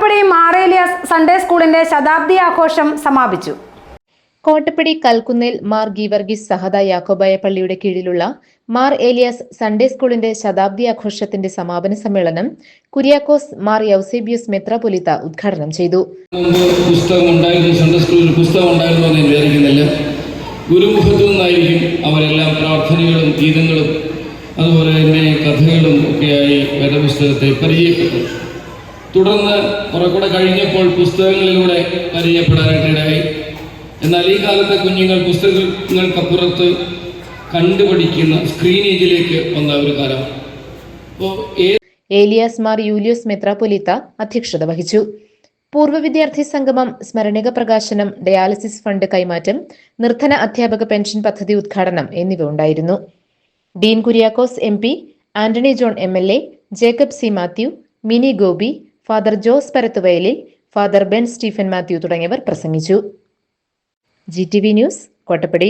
Kottappadi Mar Elias Sunday സ്കൂളിന്റെ ശതാബ്ദി ആഘോഷം സമാപിച്ചു. കോട്ടപ്പടി കൽക്കുന്നേൽ മാർ ഗീവർഗീസ് സഹദ യാക്കോബായ പള്ളിയുടെ കീഴിലുള്ള മാർ ഏലിയാസ് സൺഡേ സ്കൂളിന്റെ ശതാബ്ദി ആഘോഷത്തിന്റെ സമാപന സമ്മേളനം കുര്യാക്കോസ് മാർ യൗസേബിയൂസ് മെത്രാപൊലീത്ത ഉദ്ഘാടനം ചെയ്തു. ഗുരുമുഖത്തു നിന്നായിരിക്കും അവരെല്ലാം പ്രാർത്ഥനകളും ഗീതങ്ങളും അതുപോലെ തന്നെ കഥകളും ഒക്കെയായി വേദപുസ്തകത്തെ പരിചയപ്പെട്ടു. തുടർന്ന് കുറെ കൂടെ കഴിഞ്ഞപ്പോൾ പുസ്തകങ്ങളിലൂടെ പരിചയപ്പെടാനായിട്ടിടയായി. എന്നാൽ ഈ കാലത്തെ കുഞ്ഞുങ്ങൾ പുസ്തകങ്ങൾക്കപ്പുറത്ത് കണ്ടുപഠിക്കുന്ന സ്ക്രീനേജിലേക്ക് വന്ന ഒരു കാലം. ഏലിയാസ് മാർ യൂലിയോസ് മെത്രാപൊലീത്ത അധ്യക്ഷത വഹിച്ചു. പൂർവ്വ വിദ്യാർത്ഥി സംഗമം, സ്മരണിക പ്രകാശനം, ഡയാലിസിസ് ഫണ്ട് കൈമാറ്റം, നിർധന അധ്യാപക പെൻഷൻ പദ്ധതി ഉദ്ഘാടനം എന്നിവ ഉണ്ടായിരുന്നു. Dean Kuriakose MP, Antony John MLA, Jacob C Mathew, Mini Gopi, father Jose Parathuvayalil, father Ben Stephen Mathew തുടങ്ങിയവർ പ്രസംഗിച്ചു. GTV news, Kottappadi.